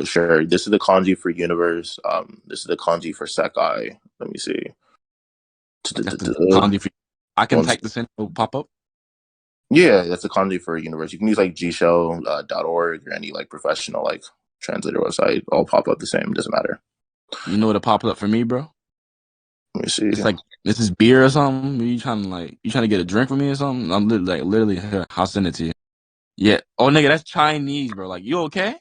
Sure. This is the kanji for universe. This is the kanji for Sekai. Let me see. That's the kanji for. I can One type this in. It'll pop up. Yeah, that's a kanji for universe. You can use like gshell.org or any like professional like translator website. All pop up the same. Doesn't matter. You know what'll pop up for me, bro? Let me see. It's like this is beer or something. You trying to get a drink from me or something? I'm literally here. I'll send it to you. Yeah. Oh, nigga, that's Chinese, bro. Like, you okay?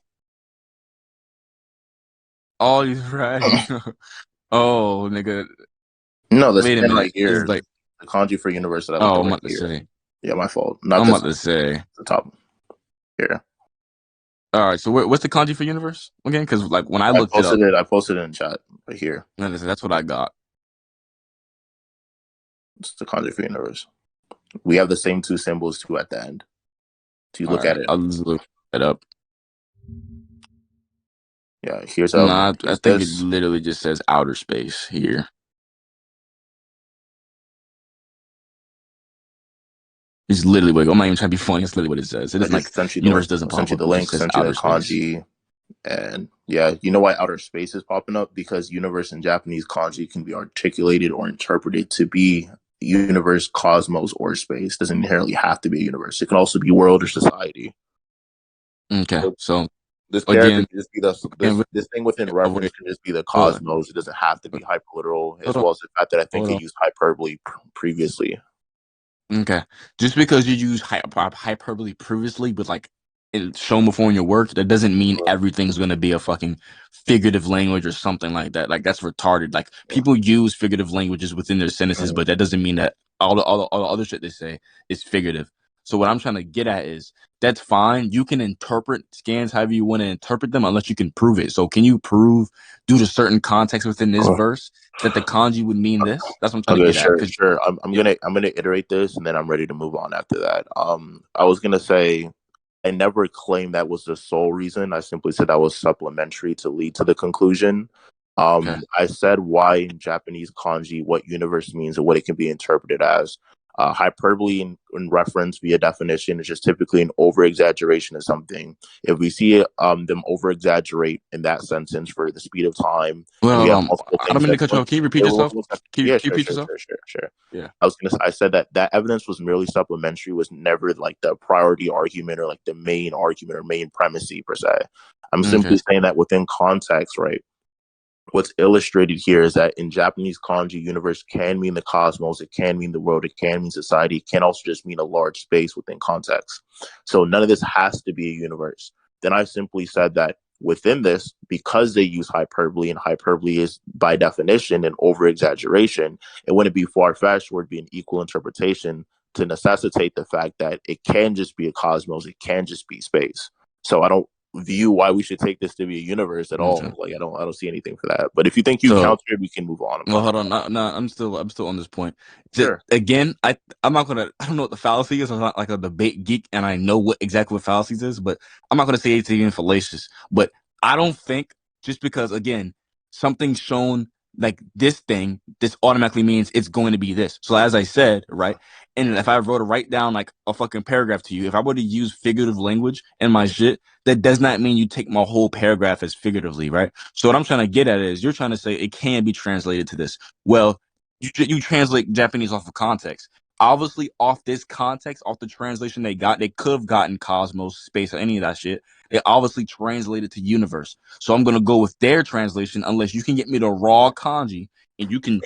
Oh, he's right. Oh, nigga. No, that's Wait a right minute. This here. is like. The kanji for universe that I looked Oh, up I'm right about to here. say. Yeah, my fault. Not I'm this. about to say. The top here. All right. So what's the kanji for universe again? Because like when I looked it up, I posted it in chat right here. that's what I got. It's the kanji for universe. We have the same two symbols too at the end. So you All look at right. it. I'll just look it up. Yeah, here's Nah, I think it this. literally just says outer space here. It's literally what I'm not even trying to be funny. It's literally what it says. It isn't like universe doesn't pop up. The It link, just says sent you the outer space. kanji. And yeah, you know why outer space is popping up? Because universe in Japanese kanji can be articulated or interpreted to be universe, cosmos, or space. Doesn't inherently have to be a universe. It can also be world or society. Okay, so this character again, can just be this thing within reference can just be the hold cosmos. It doesn't have to be hyperliteral, as on, well as the fact that I think hold it on. used hyperbole previously. Okay, just because you use hyperbole previously, but like it's shown before in your work, that doesn't mean everything's gonna be a fucking figurative language or something like that. Like that's retarded. Like people use figurative languages within their sentences, but that doesn't mean that all the other shit they say is figurative. So what I'm trying to get at is that's fine. You can interpret scans however you want to interpret them, unless you can prove it. So can you prove, due to certain context within this verse, that the kanji would mean this? That's what I'm trying to get at. Sure. I'm gonna iterate this, and then I'm ready to move on after that. I was gonna say I never claimed that was the sole reason. I simply said that was supplementary to lead to the conclusion. Okay. I said why in Japanese kanji what universe means and what it can be interpreted as. Hyperbole in reference via definition is just typically an over exaggeration of something. If we see them over exaggerate in that sentence for the speed of time, and we have multiple I don't things mean to cut you off. Can you repeat yourself? Can you repeat yourself? Sure. Yeah. I said that evidence was merely supplementary, was never like the priority argument or like the main argument or main premise per se. I'm simply saying that within context, right? What's illustrated here is that in Japanese kanji, universe can mean the cosmos, it can mean the world, it can mean society, it can also just mean a large space within context. So none of this has to be a universe. Then I simply said that within this, because they use hyperbole, and hyperbole is by definition an over exaggeration, it wouldn't be far fetched or it'd be an equal interpretation to necessitate the fact that it can just be a cosmos, it can just be space. So I don't view why we should take this to be a universe at all. Like I don't see anything for that. But if you think you counter, we can move on. Well, hold on. No, I'm still on this point. Sure. Again, I don't know what the fallacy is. I'm not like a debate geek, and I know exactly what fallacies is, but I'm not gonna say it's even fallacious. But I don't think just because again something's shown like this automatically means it's going to be this. So as I said, right, and if I were to write down like a fucking paragraph to you, if I were to use figurative language in my shit, that does not mean you take my whole paragraph as figuratively, right? So what I'm trying to get at is you're trying to say it can be translated to this. Well, you translate Japanese off of context. Obviously, off this context, off the translation they could have gotten cosmos, space, or any of that shit. They obviously translated to universe. So I'm gonna go with their translation unless you can get me the raw kanji and you can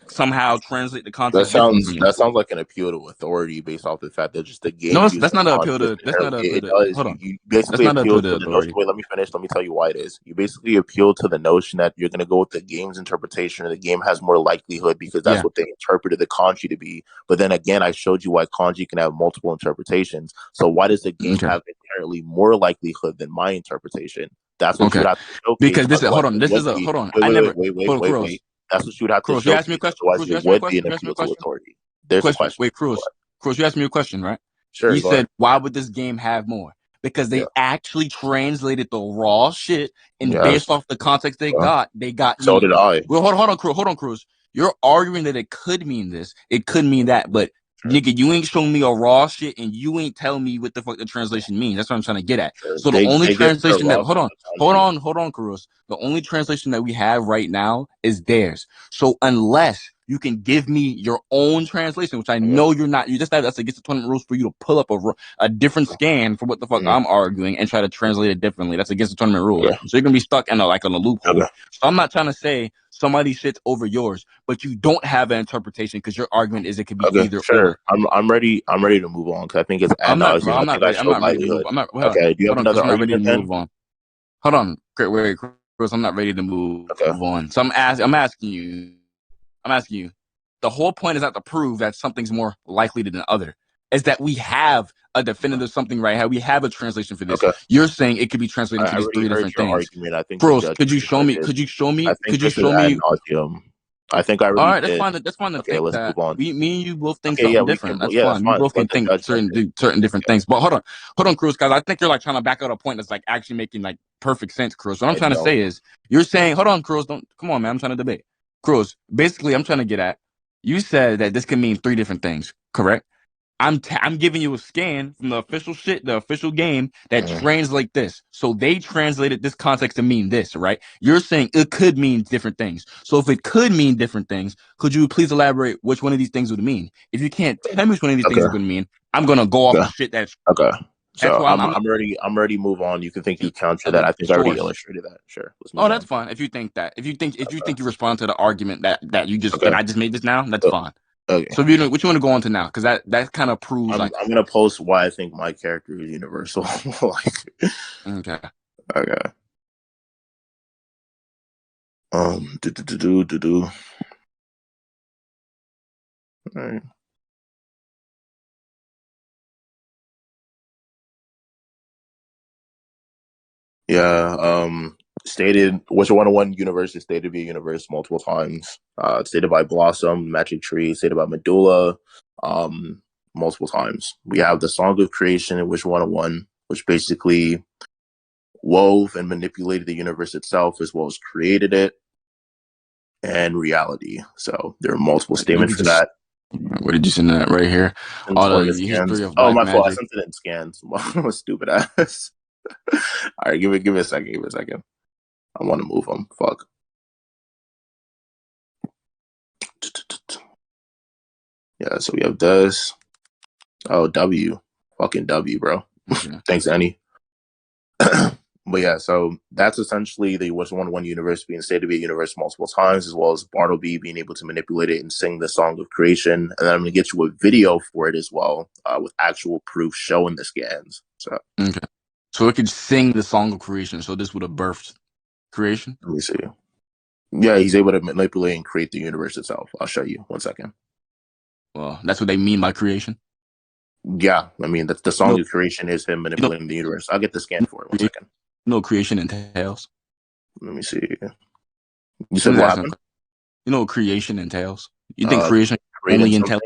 somehow translate the context differently from me. That sounds like an appeal to authority based off the fact that just the game. No, that's not an appeal to. That's not an appeal to. Hold on. You basically appeal to the notion. Wait, let me finish. Let me tell you why it is. You basically appeal to the notion that you're going to go with the game's interpretation, and the game has more likelihood because that's what they interpreted the kanji to be. But then again, I showed you why kanji can have multiple interpretations. So why does the game have inherently more likelihood than my interpretation? That's what you have to showcase. Because this is hold on. This is a hold on. Wait. That's what you would have to show. You asked me a question. Otherwise, it would be an appeal to authority. There's a question. Wait, Kruos, you asked me a question, right? Sure. You said, why would this game have more? Because they actually translated the raw shit, and based off the context they got. So did I. Well, hold on, Kruos. You're arguing that it could mean this, it could mean that, but Nigga, you ain't showing me a raw shit, and you ain't telling me what the fuck the translation means. That's what I'm trying to get at. Sure. So the only translation that hold on, Kruos. The only translation that we have right now is theirs. So unless you can give me your own translation, which I know you're not, you just have that's against the tournament rules for you to pull up a different scan for what the fuck I'm arguing and try to translate it differently. That's against the tournament rules. So you're gonna be stuck in a loophole. So I'm not trying to say somebody sits over yours, but you don't have an interpretation because your argument is it could be either or. I'm ready to move on because I think it's I'm not ready to move. Okay, do you have another argument then? Move on. Hold on, wait, Chris. I'm not ready to move on. So I'm asking you. The whole point is not to prove that something's more likely than the other. Is that we have a definitive something right here. We have a translation for this. You're saying it could be translated into these three different things. Argument. I think Chris, could you show me? I think I already. All right, that's fine. That's fine to think let's that. move on. Me and you both think something different. That's fine. We both can think certain different things. But hold on, Cruz, guys. I think you're like trying to back out a point that's like actually making like perfect sense, Cruz. What I'm trying to say is, you're saying, hold on, Cruz. Come on, man. I'm trying to debate, Cruz. Basically, I'm trying to get at. You said that this can mean three different things, correct? I'm giving you a scan from the official game that translate this. So they translated this context to mean this, right? You're saying it could mean different things. So if it could mean different things, could you please elaborate which one of these things would mean? If you can't tell me which one of these things would mean, I'm gonna go off the shit that's So I'm ready to move on. You can think you counter that. I think I already illustrated that. Sure. That's fine. If you think that. If you think you respond to the argument that you just that I just made this now, that's fine. Okay. So what you want to go on to now? Because that kind of proves I'm gonna post why I think my character is universal. Okay. All right. Yeah. Stated Wizard101 universe is stated to be a universe multiple times. Stated by Blossom, Magic Tree, stated by Medulla, multiple times. We have the Song of Creation in Wizard101, which basically wove and manipulated the universe itself as well as created it, and reality. So there are multiple statements for that. What did you send that right here? All the history of black magic. Fault. I sent it in scans. Stupid ass. All right, give me a second. I want to move them. Fuck. Yeah, so we have this. Oh, W. Fucking W, bro. Thanks, Annie. But yeah, so that's essentially the Wizard101 universe being stated to be a universe multiple times, as well as Bartleby being able to manipulate it and sing the Song of Creation. And then I'm going to get you a video for it as well, with actual proof showing the scans. So it could sing the Song of Creation. So this would have birthed creation? Let me see. Yeah, he's able to manipulate and create the universe itself. I'll show you. 1 second. Well, that's what they mean by creation? Yeah, I mean, the Song of Creation is him manipulating the universe. I'll get the scan for it. 1 second. Creation entails? Let me see. You said what happened? You know what creation entails? You think creation only entails?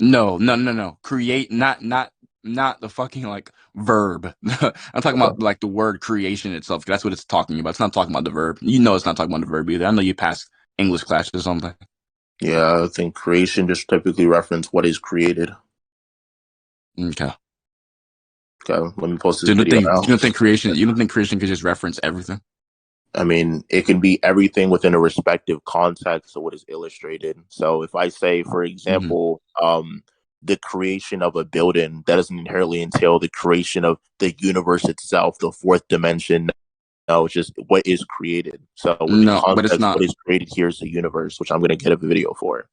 No. Create, not the fucking like verb. I'm talking about like the word creation itself. That's what it's talking about. It's not talking about the verb. You know, it's not talking about the verb either. I know you passed English class or something. Yeah, I think creation just typically reference what is created. Okay, let me post this video now. You don't think creation could just reference everything? I mean, it can be everything within a respective context of what is illustrated. So if I say, for example, the creation of a building, that doesn't inherently entail the creation of the universe itself, the fourth dimension. No, it's just what is created. So but it's not. What is created here is the universe, which I'm going to get a video for.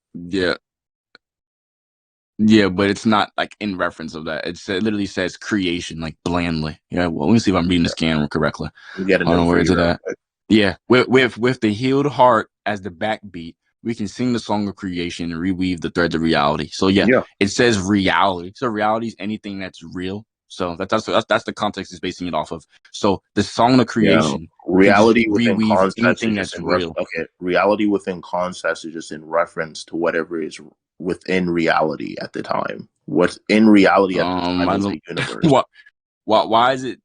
Yeah, but it's not like in reference of that. It literally says creation, like blandly. Yeah, well, let me see if I'm reading the scan correctly. On words of that. Yeah, with the healed heart as the backbeat, we can sing the Song of Creation and reweave the threads of reality. So yeah. It says reality. So reality is anything that's real. So that's the context it's basing it off of. So the Song of Creation, reality within context is just real. Reality within context is just in reference to whatever is within reality at the time. What's in reality at the time is the universe. Why is it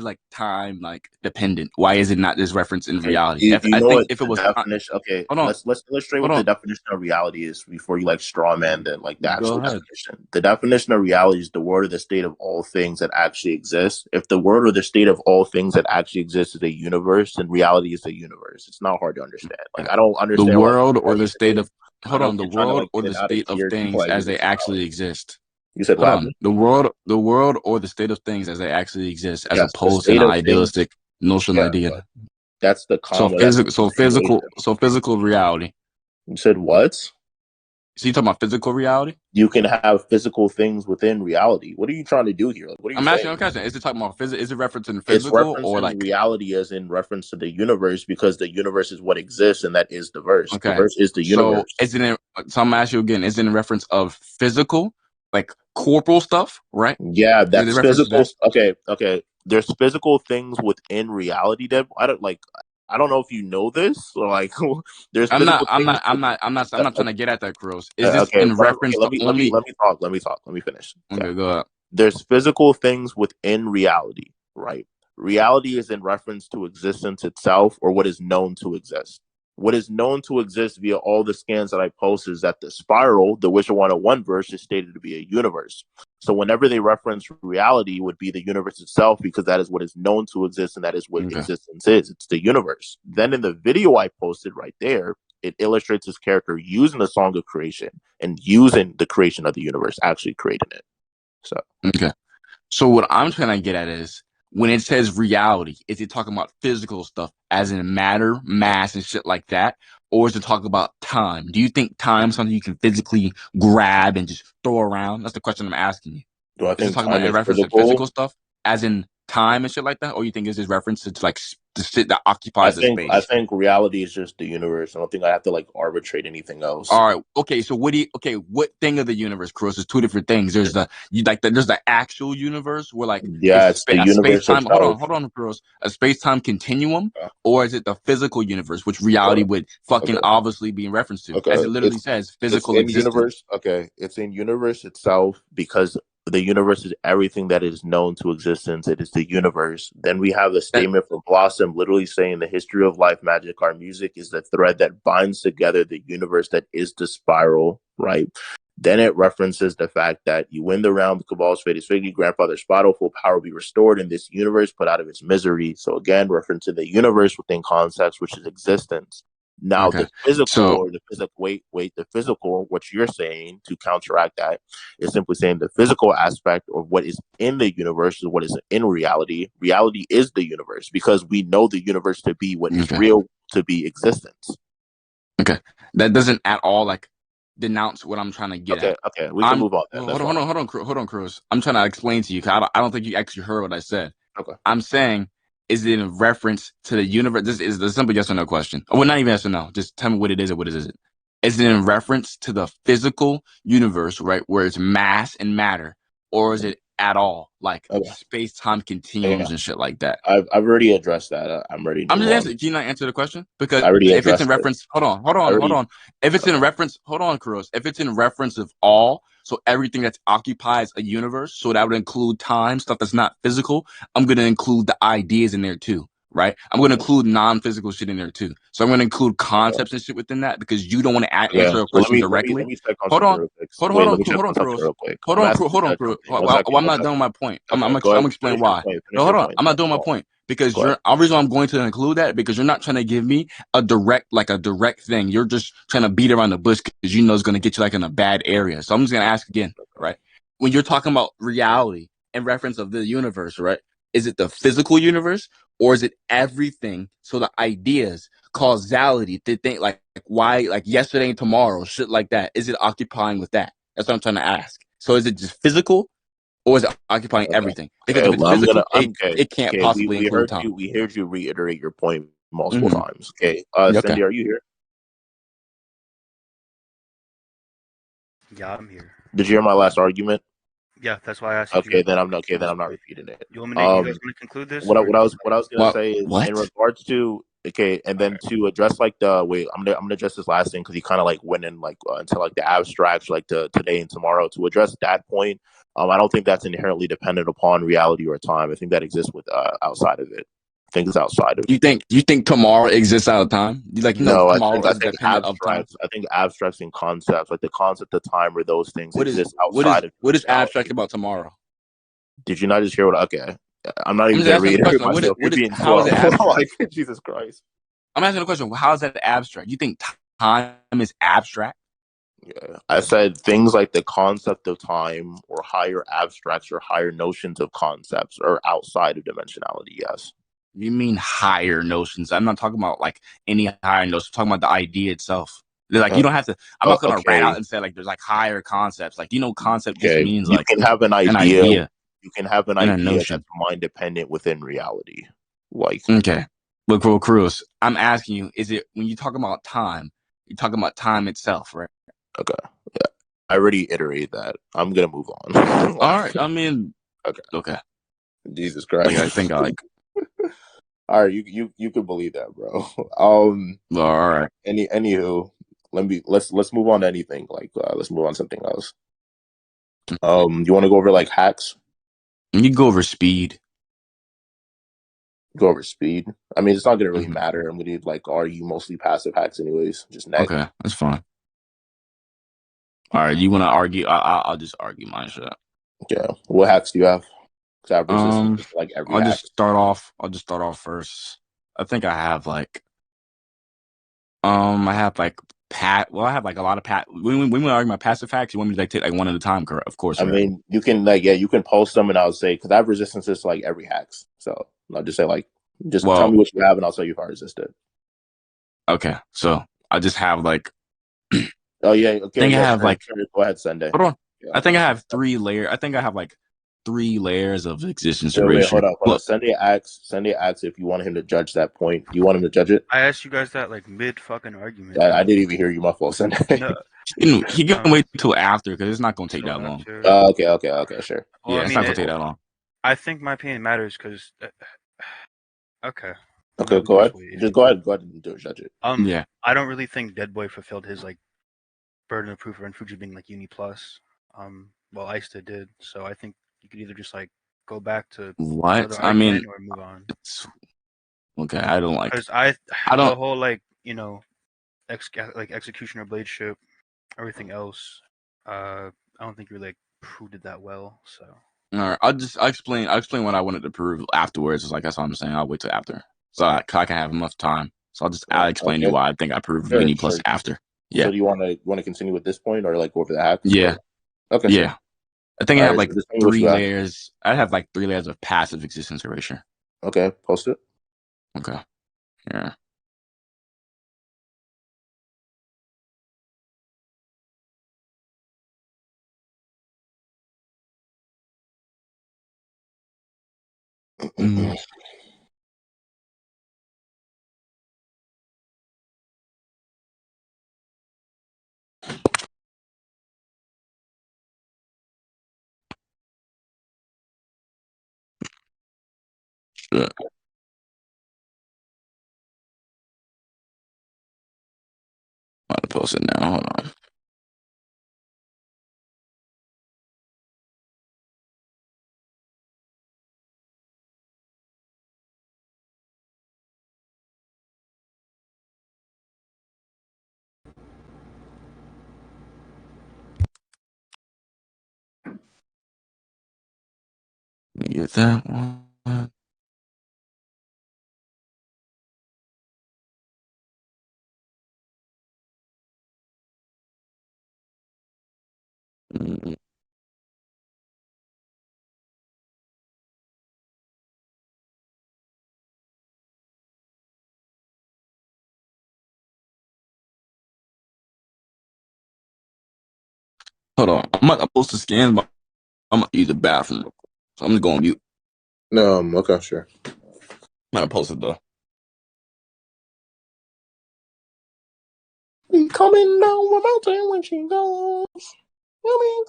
like time like dependent? Why is it not this reference in reality? Do If you I know think what if it the was definition? Okay, hold on, let's illustrate hold what the on. definition of reality is before you like straw man the Go actual ahead. definition. The definition of reality is the word or the state of all things that actually exist. If the word or the state of all things that actually exist is a universe, then reality is a universe. It's not hard to understand. Like I don't The understand why world you're or the state of I know the you're trying to world like or get the it out of state of tier two things as they actually universality. exist. You said Hold what on. happened? The world or the state of things as they actually exist, as Yes, the opposed to an state of things. idealistic notion Yeah, idea. that's the comma. That's the continuation. So physical reality. You said what? So you talking about physical reality? You can have physical things within reality. What are you trying to do here? Like, what are you I'm asking saying? you a question. Is it talking about Is it referencing It's physical or referencing like reality as in reference to the universe because the universe is what exists and that is the verse. The okay? verse is the So universe. is it in, so I'm asking you again, is it in reference of physical, like corporal stuff, right? Yeah, Is it in that's reference to physical. that? Okay, okay. There's physical things within reality that I don't like. I don't know if you know this. Or like, there's physical things. I'm not trying to get at that, Kruos. Is this Okay, in okay. reference to only? Let me talk. Let me talk. Let me finish. Okay. Okay, go ahead. There's physical things within reality, right? Reality is in reference to existence itself or what is known to exist. What is known to exist via all the scans that I post is that the spiral, the Wizard101 verse, is stated to be a universe. So whenever they reference reality, it would be the universe itself because that is what is known to exist and that is what Okay. existence is. It's the universe. Then in the video I posted right there, it illustrates his character using the song of creation and using the creation of the universe, actually creating it. So Okay. So what I'm trying to get at is when it says reality, is it talking about physical stuff as in matter, mass, and shit like that? Or is it talking about time? Do you think time is something you can physically grab and just throw around? That's the question I'm asking you. do I Is it think talking about time in is reference to physical physical? stuff, as in time and shit like that? Or you think it's just reference to like the shit that occupies the I space? think reality is just the universe. I don't think I have to like arbitrate anything else. All right. Okay. So what thing of the universe, Chris? There's two different things. There's there's the actual universe where like Yeah, it's the a space universe time. itself. Hold on, Chris. A space time continuum, or is it the physical universe, which reality Okay, would fucking okay, obviously be in reference to, as okay. it literally says, It's physical in existence. universe. Okay, it's in universe itself because the universe is everything that is known to existence. It is the universe. Then we have the That statement from Blossom, literally saying the history of life, magic, our music is the thread that binds together the universe that is the spiral. Right. Then it references the fact that you win the round, the cabal's fate is figgy, grandfather's spiral, full power will be restored in this universe, put out of its misery. So again, referencing the universe within context, which is existence. Now, okay? the physical So or the physical, the physical, what you're saying to counteract that is simply saying the physical aspect of what is in the universe is what is in reality. Reality is the universe because we know the universe to be what is okay, real to be existence. okay, that doesn't at all like denounce what I'm trying to get Okay, at. okay, we can I'm move on then. well, That's fine. hold on, Cruz. I'm trying to explain to you. 'Cause I don't think you actually heard what I said. Okay. I'm saying, is it in reference to the universe? This is the simple yes or no question. Well, not even yes or no. Just tell me what it is or what it isn't. Is it in reference to the physical universe, right, where it's mass and matter, or is it at all like Okay. space time Yeah, continuums and shit like that? I've already addressed that. I'm ready to I'm move just on. answering. Can you not answer the question? Because I already if it's in addressed it. reference, I hold already. on. If it's in reference, hold on, Kruos. If it's in reference of all, so everything that occupies a universe, so that would include time, stuff that's not physical. I'm going to include the ideas in there too, right? I'm going to include non-physical shit in there too. So I'm going to include Okay. concepts and shit within that because you don't want to Okay. answer a So question let directly. me check on Hold something on. real quick. Wait, let me check on something Kruos. real quick. I'm asking you to check Kruos. something. One second. I'm One not second. done with my point. Okay. Go I'm ahead. gonna explain Finish your why. point. No, Finish hold your on. point. I'm not doing Go my ahead. point because Go ahead. the reason I'm going to include that because you're not trying to give me a direct thing. You're just trying to beat around the bush because you know it's going to get you like in a bad area. So I'm just going to ask again, right? When you're talking about reality in reference of the universe, right? Is it the physical universe or is it everything? So the ideas, causality, to think like why, like yesterday and tomorrow, shit like that. Is it occupying with that? That's what I'm trying to ask. So is it just physical or is it occupying Okay. everything? Because Okay. if it's Well, I'm gonna. physical, I'm okay. it can't Okay. possibly We include heard time. you. We heard you reiterate your point multiple Mm-hmm. times. Okay. Okay. Cindy, are you here? Yeah, I'm here. Did you hear my last argument? Yeah, that's why I asked if you Okay. guys Then want I'm to okay. conclude Then this I'm not debate. repeating it. You guys want to conclude this, or What I was gonna Well, say is in what? regards to okay, and all then right? to address like the wait, I'm gonna address this last thing because he kind of like went in like into like the abstract like the today and tomorrow to address that point. I don't think that's inherently dependent upon reality or time. I think that exists with outside of it. I think it's outside of. You think tomorrow exists out of time? No, Tomorrow is dependent of time. I think abstracts and concepts, like the concept of time or those things, exist outside of. What is abstract about tomorrow? Did you not just hear what? Okay, I'm not even going to reiterate myself. How is it abstract? Like, Jesus Christ. I'm asking the question. How is that abstract? You think time is abstract? Yeah, I said things like the concept of time or higher abstracts or higher notions of concepts are outside of dimensionality. Yes. You mean higher notions? I'm not talking about like any higher notions. I'm talking about the idea itself. Like you don't have to. I'm not going to write out and say like there's like higher concepts. Like concept just means you like can have an idea. You can have an idea that's mind dependent within reality. Like okay, but Kruos, I'm asking you: is it when you talk about time? You're talking about time itself, right? Okay. Yeah, I already iterated that. I'm gonna move on. All right. I mean, okay. Jesus Christ. Yeah, I think I like. All right, you can believe that, bro. All right. Anywho, let's move on to anything. Like, let's move on to something else. You want to go over like hacks? You go over speed. Go over speed. I mean, it's not gonna really matter. I'm gonna like argue mostly passive hacks, anyways. Just next. Okay, that's fine. All right, you want to argue? I'll just argue my shit. Yeah. What hacks do you have? Like every. I'll just start off first. I think I have like. I have like I have like a lot of when we argue my passive hacks, you want me to like take like one at a time, correct? Of course. I mean, you can you can post them, and I'll say because I have resistances to like every hacks. So I'll just say like, tell me what you have, and I'll tell you if I resist it. Okay, so I just have like. Oh yeah, okay. I think I have like. Go ahead, Sunday. Hold on. Yeah, I think I have 3 layers. I think I have like 3 layers of existence erasure. Wait, hold up. Look. Sunday asks if you want him to judge that point. Do you want him to judge it? I asked you guys that like mid fucking argument. I didn't even hear you, my fault, Sunday. No. He can wait till after because it's not gonna take that long. Okay, sure. Well, yeah, it's not gonna take that long. I think my opinion matters because. Okay, go ahead. Just go ahead and judge it. Yeah. I don't really think Deadboy fulfilled his like burden of proof and Fuji being like uni plus. Well, Ista did, so I think you could either just like go back to what I mean or move on. Okay, I don't like because I don't the whole like executioner blade ship, everything else. I don't think you like proved it that well. So all right, I'll explain what I wanted to prove afterwards. It's like that's what I'm saying. I'll wait till after, so I can have enough time. So I'll explain to you why I think I proved uni plus after. Yeah. So do you want to continue with this point or like go over the hacks? Yeah. Okay. Yeah. Sure. I think I have like 3 layers. I have like 3 layers of passive existence erasure. Okay, post it. Okay. Yeah. Shit. I'm gonna post it now. Hold on. Let me get that one. Hold on. I'm not supposed to scan, but I'm gonna use the bathroom. So I'm just going to mute. No, okay, sure. I'm gonna post it though. Coming down the mountain when she goes.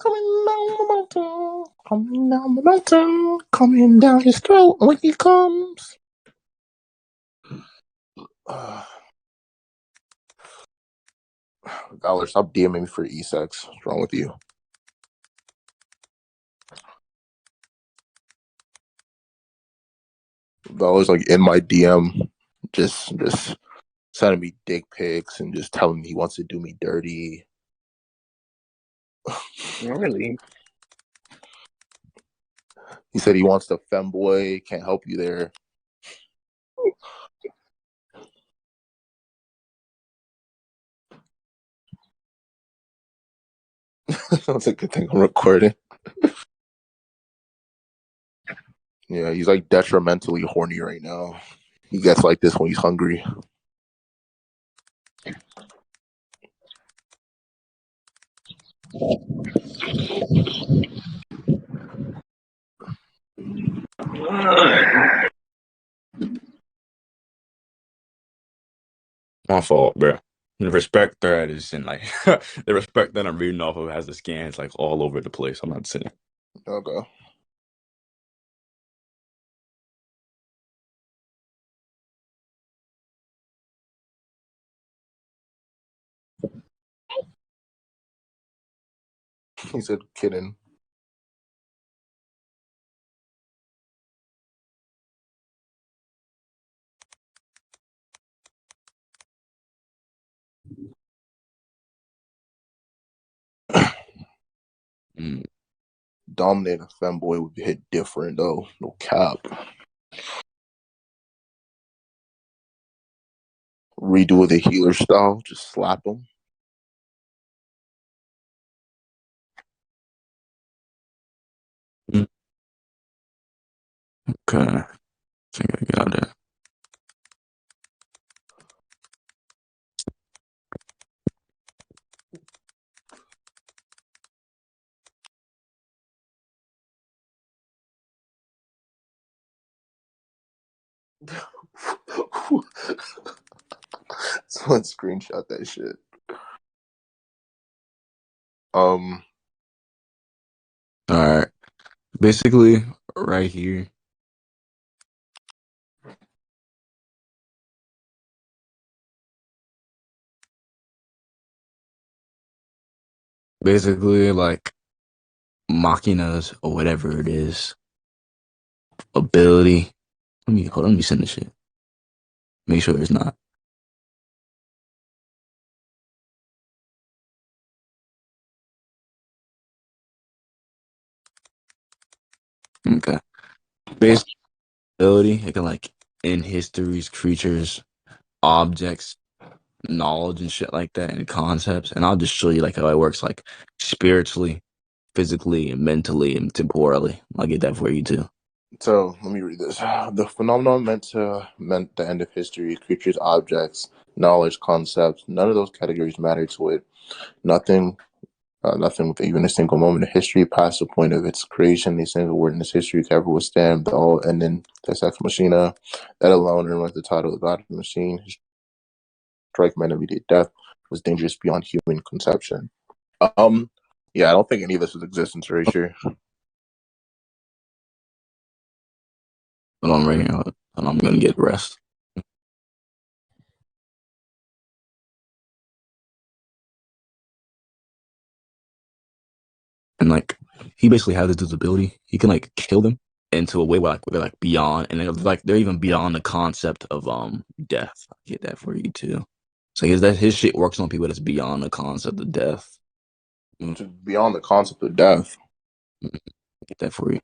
Coming down the mountain. Coming down the mountain. Coming down his throat when he comes. Valor, stop DMing me for E-sex. What's wrong with you? was like in my DM, just sending me dick pics and just telling me he wants to do me dirty. Really? He said he wants the femboy, can't help you there. That's a good thing I'm recording. Yeah, he's like detrimentally horny right now. He gets like this when he's hungry. My fault, bro. The respect thread is in like the respect that I'm reading off of has the scans like all over the place. I'm not saying. Okay. He said, kidding. Dominate a femboy would hit different though. No cap. Redo the healer style, just slap him. Okay. I think I got it. Someone screenshot that shit. Alright. Basically, right here. Basically, like Machina's or whatever it is. Ability. Let me send this shit. Make sure it's not. Okay. Based ability, it can like in histories, creatures, objects, knowledge and shit like that, and concepts. And I'll just show you like how it works, like spiritually, physically, and mentally, and temporally. I'll get that for you too. So let me read this. The phenomenon meant the end of history. Creatures, objects, knowledge, concepts. None of those categories matter to it. Nothing with even a single moment of history past the point of its creation. A single word in its history could ever withstand the all ending the sex machina. That alone earned the title of God of the Machine. His strike meant immediate death was dangerous beyond human conception. Yeah, I don't think any of this was existence right here. But I'm right here, and I'm gonna get rest. And like he basically has this ability. He can like kill them into a way where like they're like beyond, and they're even beyond the concept of death. I'll get that for you too. So his shit works on people that's beyond the concept of death. Beyond the concept of death. I'll get that for you.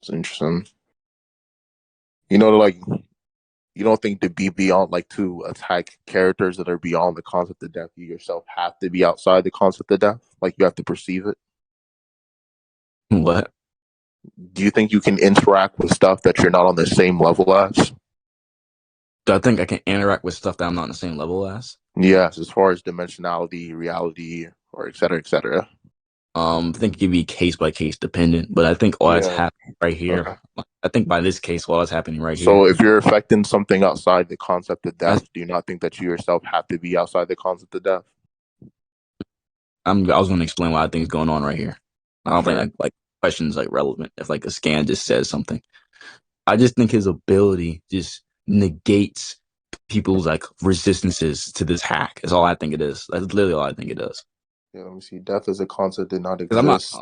It's interesting. You know, like you don't think to be beyond, like to attack characters that are beyond the concept of death, you yourself have to be outside the concept of death? Like you have to perceive it? What? Do you think you can interact with stuff that you're not on the same level as? Do I think I can interact with stuff that I'm not on the same level as? Yes, as far as dimensionality, reality, or et cetera, et cetera. I think it could be case by case dependent, but I think all that's happening right here. Okay. I think by this case, all that's happening right here. So if you're affecting something outside the concept of death, do you not think that you yourself have to be outside the concept of death? I was going to explain what I think is going on right here. I don't think like questions like relevant if like a scan just says something. I just think his ability just negates people's like resistances to this hack. Is all I think it is. That's literally all I think it does. Yeah, let me see. Death as a concept did not exist.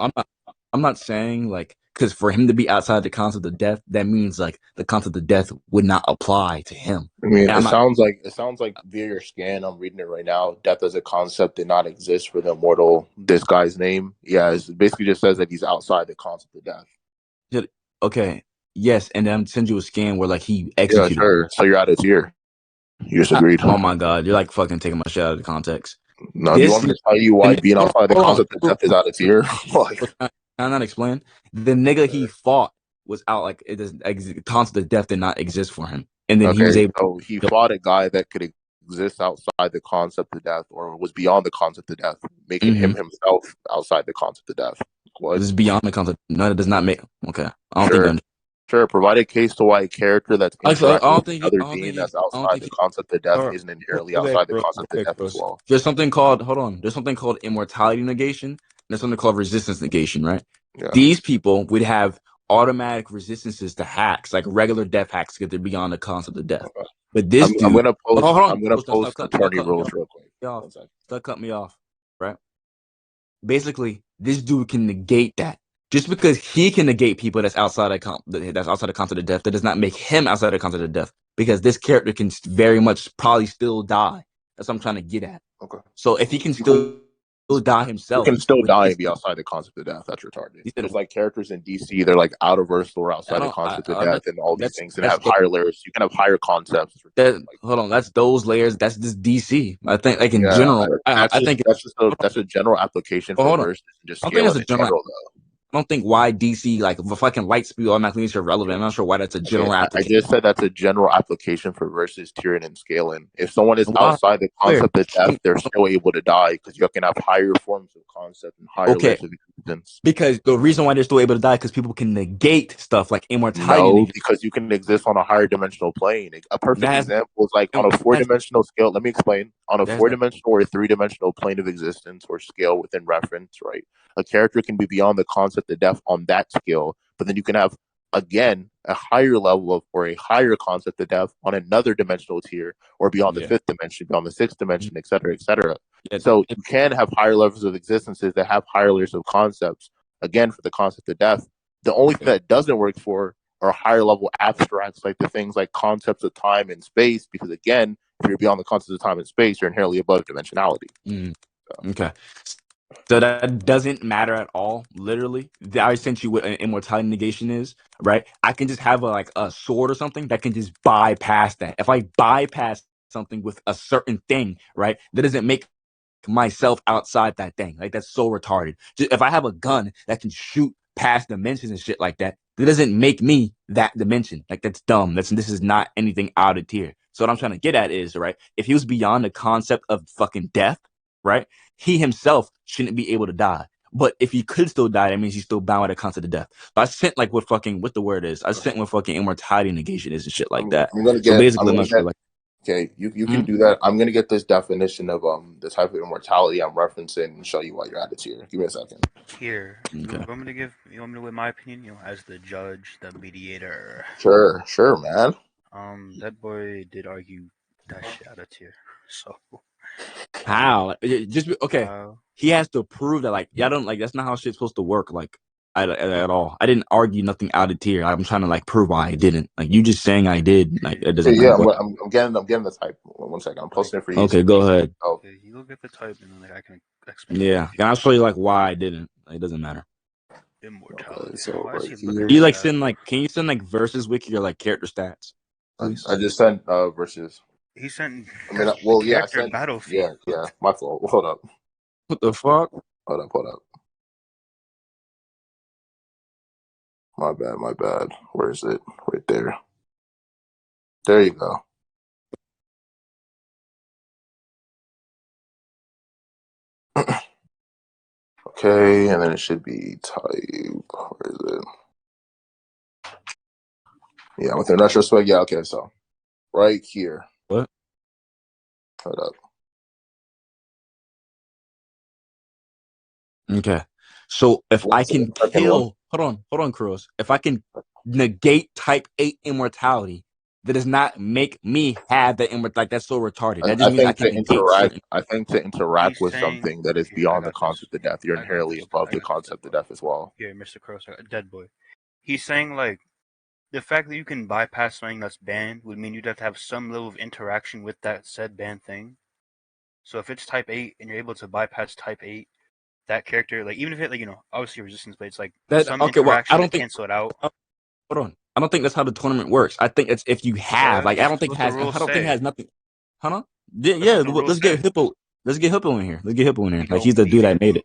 I'm not saying like, because for him to be outside the concept of death, that means like the concept of death would not apply to him. I mean, it sounds like via your scan, I'm reading it right now. Death as a concept did not exist for the immortal. This guy's name, it basically just says that he's outside the concept of death. Okay, yes, and then I'm send you a scan where like he executed. Yeah, sure. So you're out of tier. You just agreed. Oh my god, you're like fucking taking my shit out of the context. No, do you want me to tell you why being outside the concept of death is out of tier? Can I not explain? The nigga he fought was out, like it doesn't concept of death did not exist for him, and then he was able. So he fought a guy that could exist outside the concept of death, or was beyond the concept of death, making him himself outside the concept of death. What? This is beyond the concept. No, it does not make. Okay, I don't think. Sure, provide a case to why a character that's interacting with another being that's outside the concept of death isn't inherently outside the concept of death as well. There's something called There's something called immortality negation. And there's something called resistance negation, right? Yeah. These people would have automatic resistances to hacks, like regular death hacks, because they're beyond the concept of death. But this I'm gonna post attorney rules real quick. Stop cutting me off, right? Basically, this dude can negate that. Just because he can negate people that's outside the concept of death, that does not make him outside the concept of death. Because this character can very much probably still die. That's what I'm trying to get at. Okay. So if he can still die himself, he can still die and be outside the concept of death. That's retarded. There's like characters in DC, they're like out of Earth or outside the concept of death and all these things, and have higher layers. You can have higher concepts. Hold on, that's those layers. That's just DC. I think, like in general, I think that's a general application for verses and just scale in general though. I don't think why DC, like if fucking light speed automatically is irrelevant. I'm not sure why that's a general application. I just said that's a general application for versus tiering and scaling. If someone is outside the concept of death, they're still able to die because you can have higher forms of concept and higher layers of existence. Because the reason why they're still able to die because people can negate stuff like immortality. No, because you can exist on a higher dimensional plane. A perfect example is like on a 4-dimensional scale. Let me explain. On a 4-dimensional or a 3-dimensional plane of existence or scale within reference, right? A character can be beyond the concept of death on that scale, but then you can have, again, a higher level of or a higher concept of death on another dimensional tier or beyond the 5th dimension, beyond the 6th dimension, et cetera, et cetera. So you can have higher levels of existences that have higher layers of concepts, again, for the concept of death. The only thing that doesn't work for are higher level abstracts, like the things like concepts of time and space, because, again, if you're beyond the concepts of time and space, you're inherently above dimensionality. Okay. So that doesn't matter at all. Literally, I sent you what an immortality negation is, right? I can just have a sword or something that can just bypass that. If I bypass something with a certain thing, right, that doesn't make myself outside that thing. Like, that's so retarded. Just, if I have a gun that can shoot past dimensions and shit like that, that doesn't make me that dimension. Like, that's dumb. This is not anything out of tier. So what I'm trying to get at is, right, if he was beyond the concept of fucking death, right, he himself shouldn't be able to die. But if he could still die, that means he's still bound by the concept of death. But I sent like what the word is. I sent what fucking immortality negation is and shit like that. Okay, you can do that. I'm gonna get this definition of the type of immortality I'm referencing and show you why you're added here. Give me a second. Here, you want me to give my opinion? As the judge, the mediator. Sure, man. Deadboy did argue that shit out of tier. So how? Just okay. He has to prove that, like, I don't like. That's not how shit's supposed to work. Like, at all. I didn't argue nothing out of tier. I'm trying to like prove why I didn't. Like, you just saying I did. Like, it doesn't. Yeah, I'm getting the type. 1 second. I'm posting it for you. Okay, go ahead. Okay, you go get the type, and then I can explain. Yeah, and I'll show you like why I didn't. Like, it doesn't matter. Immortality. Okay, so you like send like? Can you send like versus wiki or like character stats? I just sent versus. He sent. I mean, well, yeah, I sent Battlefield. Yeah. My fault. Hold up. What the fuck? Hold up. My bad. Where is it? Right there. There you go. Okay, and then it should be type. Where is it? Yeah, within retrospect. Yeah, okay, so right here. What? Hold up. Okay. So if I can kill, hold on, Kruos. If I can negate type 8 immortality, that does not make me have that immortality. Like, that's so retarded. That just means I can interact. I think to interact with something that is beyond the concept of death, you're inherently above the concept of death as well. Yeah, Mr. Kruos, Deadboy. He's saying like the fact that you can bypass something that's banned would mean you'd have to have some level of interaction with that said banned thing. So if it's type 8 and you're able to bypass type 8, that character, like even if it, like, you know, obviously resistance, but it's like some interaction to cancel it out. Hold on. I don't think that's how the tournament works. I think it's if you have, like, I don't think it has nothing. Huh? Yeah. Let's get Hippo. Let's get Hippo in here. Like, he's the dude that made it.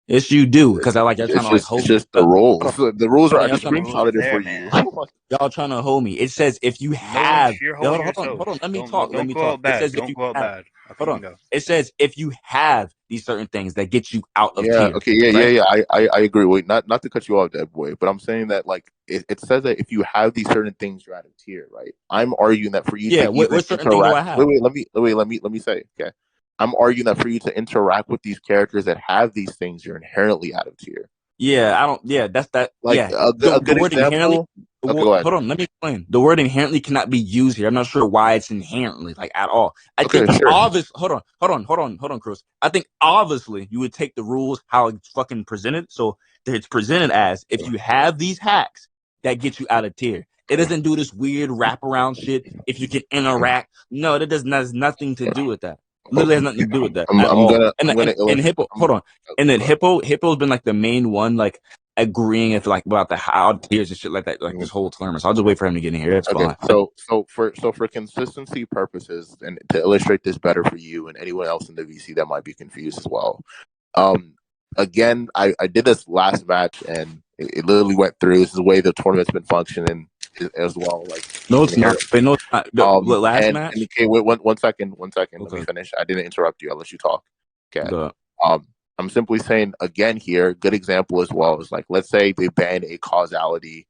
Yes, you do, because I like y'all trying to like hold. It's just the rules. The rules are. I just screenshotted it for you. Y'all trying to hold me. It says if you have. Hold on. Let me talk. Don't go out bad. Don't go out bad. Hold on. It says if you have these certain things that get you out of tier. Okay. Yeah. I agree. Wait, not to cut you off, Deadboy, but I'm saying that like it says that if you have these certain things, you're out of tier, right? I'm arguing that for you. Yeah. What certain things do I have? Wait. Let me say. Okay. I'm arguing that for you to interact with these characters that have these things, you're inherently out of tier. Yeah, I don't. Yeah, that's that. Like, yeah, a good example. Hold on, let me explain. The word inherently cannot be used here. I'm not sure why it's inherently like at all. I think obviously. Hold on, Kruos. I think obviously you would take the rules how it's fucking presented. So it's presented as if you have these hacks that get you out of tier. It doesn't do this weird wraparound shit. If you can interact, no, that has nothing to do with that. Literally has nothing to do with that. And Hippo, hold on. And then Hippo's been like the main one, like agreeing if like about the how tiers and shit like that, like this whole tournament. So I'll just wait for him to get in here. That's fine. So for consistency purposes and to illustrate this better for you and anyone else in the VC that might be confused as well. Again, I did this last match and it literally went through. This is the way the tournament's been functioning as well. Like it's not. Last match. Okay, wait one second. Okay. Let me finish. I didn't interrupt you. I'll let you talk. Okay. I'm simply saying again here. Good example as well is like, let's say they ban a causality,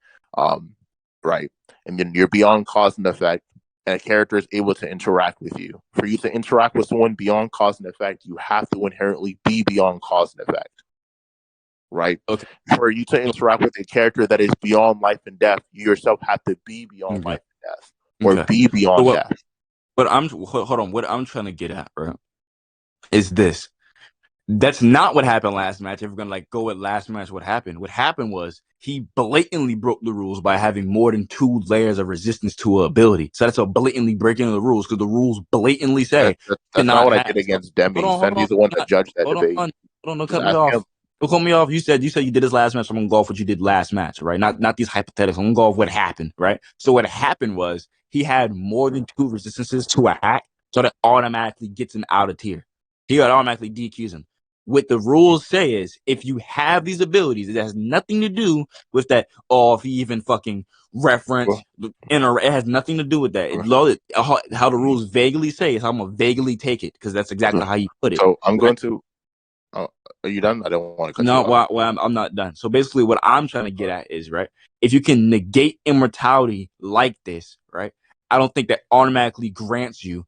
right, and then you're beyond cause and effect, and a character is able to interact with you. For you to interact with someone beyond cause and effect, you have to inherently be beyond cause and effect. Right. Okay. For you to interact with a character that is beyond life and death, you yourself have to be beyond life and death, or be beyond death. But hold on. What I'm trying to get at, right, is this. That's not what happened last match. If we're gonna like go with last match, what happened? What happened was he blatantly broke the rules by having more than 2 layers of resistance to an ability. So that's a blatantly breaking of the rules because the rules blatantly say that's not what I did against Demi. Sandy's the one that judged that debate. Hold on, don't cut me off. Don't cut me off. You said you did this last match. So I'm gonna go off what you did last match, right? Not these hypotheticals. I'm gonna go off what happened, right? So what happened was he had more than 2 resistances to a hack, so that automatically gets him out of tier. He would automatically DQs him. What the rules say is if you have these abilities, it has nothing to do with that. Oh, if he even fucking reference, it has nothing to do with that. How the rules vaguely say is how I'm gonna vaguely take it because that's exactly how you put it. So I'm going to. Are you done? I don't want to cut you off. Well, I'm not done. So basically, what I'm trying to get at is right. If you can negate immortality like this, right? I don't think that automatically grants you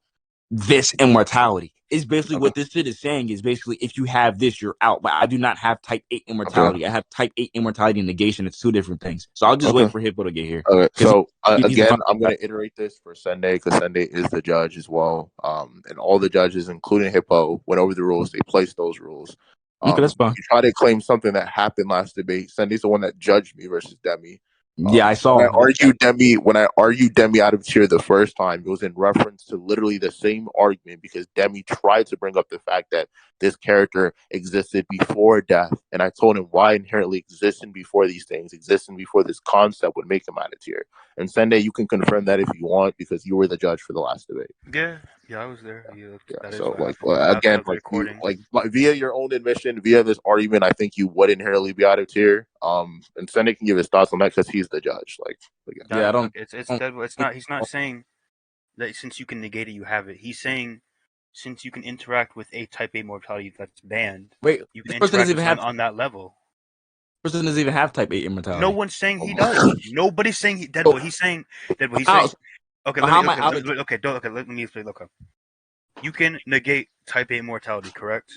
this immortality. It's basically what this shit is saying is basically if you have this, you're out. But I do not have type 8 immortality. I have type 8 immortality and negation. It's 2 different things. So I'll just wait for Hippo to get here. Okay. So again, I'm going to iterate this for Sunday because Sunday is the judge as well. And all the judges, including Hippo, went over the rules. They placed those rules. Okay, that's fine. You try to claim something that happened last debate. Sunday's the one that judged me versus Demi. Yeah, I saw. When I argued Demi out of tier the first time, it was in reference to literally the same argument because Demi tried to bring up the fact that this character existed before death, and I told him why inherently existing before these things, existing before this concept would make him out of tier. And Sunday, you can confirm that if you want because you were the judge for the last debate. Yeah, I was there. So again, via your own admission, via this argument, I think you would inherently be out of tier. And Sunday can give his thoughts on that because he's the judge. I don't. It's not. He's not saying that since you can negate it, you have it. He's saying since you can interact with a type 8 mortality that's banned. Wait, you can interact with on that level. Person doesn't even have type 8 immortality. No one's saying he does. Nobody's saying he. Deadboy. He's saying. Deadboy. He's saying. Okay. Let me explain. Okay. You can negate type 8 mortality, correct?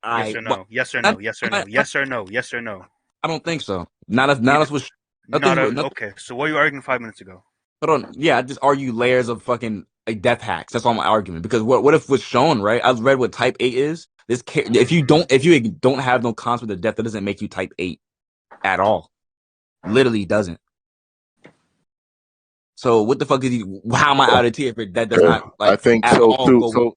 Yes or no? Yes or no? Yes or no? Yes or no? Yes or no? I don't think so. Not as was. Okay. So what were you arguing 5 minutes ago? Hold on. Yeah, I just argue layers of fucking death hacks. That's all my argument. Because what if was shown, right? I read what type 8 is. If you don't have no concept of death, that doesn't make you type 8 at all. Literally doesn't. So what the fuck is he? How am I out of tier if that does not like? I think at so all too. go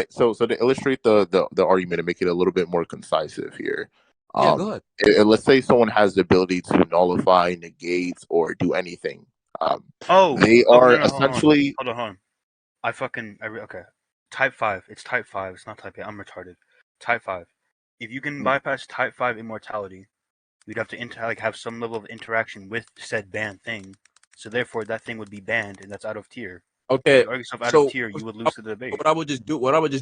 So to illustrate the argument and make it a little bit more concise here. Yeah, go ahead. Let's say someone has the ability to nullify, negate, or do anything. They are essentially. Hold on. Okay. Type 5. It's type 5. It's not type 8. I'm retarded. Type 5. If you can bypass type 5 immortality, you'd have to have some level of interaction with said banned thing. So therefore, that thing would be banned, and that's out of tier. Okay, if you argue yourself out of tier, you would lose the debate. What I would just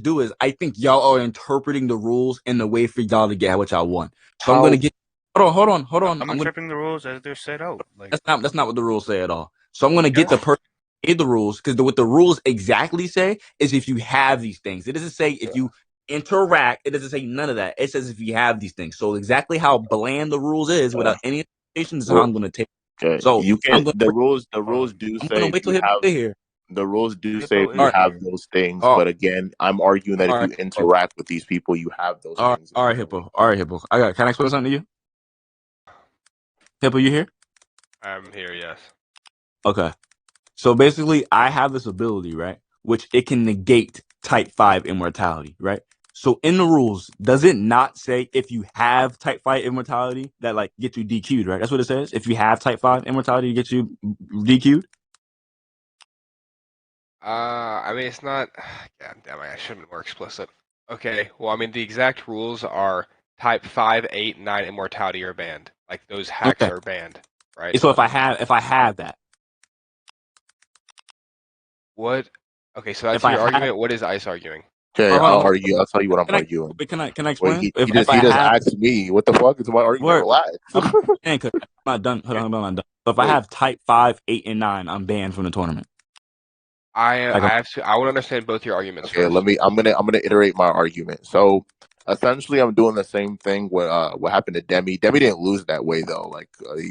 do is I think y'all are interpreting the rules in the way for y'all to get what y'all want. So I'm gonna get. Hold on. I'm interpreting the rules as they're set out. Like that's not what the rules say at all. So I'm gonna get the person in the rules because what the rules exactly say is if you have these things. It doesn't say if you interact. It doesn't say none of that. It says if you have these things. So exactly how bland the rules is without any interpretations is how I'm gonna take. Okay. So you can the rules do say wait till you have here. The rules do say if you have those things, but again, I'm arguing that if you interact with these people, you have those things. All right, Hippo. Can I explain something to you? Hippo, you here? I'm here, yes. Okay. So basically, I have this ability, right? Which it can negate type 5 immortality, right? So in the rules, does it not say if you have type 5 immortality that like gets you DQ'd, right? That's what it says. If you have type 5 immortality, gets you DQ'd. I mean, it's not. God damn it! I should have been more explicit. Okay. Well, I mean, the exact rules are type 5, 8, 9 immortality are banned. Like those hacks are banned, right? So if I have that, what? Okay, so that's your argument. What is ICE arguing? Okay, I'll argue. I'll tell you what I'm arguing. Can I explain? He just asked me, what the fuck is my argument? Relax. I'm not done. Hold on, I'm not done. So if I have type 5, 8, and 9, I'm banned from the tournament. I want to understand both your arguments. Okay, first. I'm gonna iterate my argument. So essentially, I'm doing the same thing. What happened to Demi? Demi didn't lose that way though. Like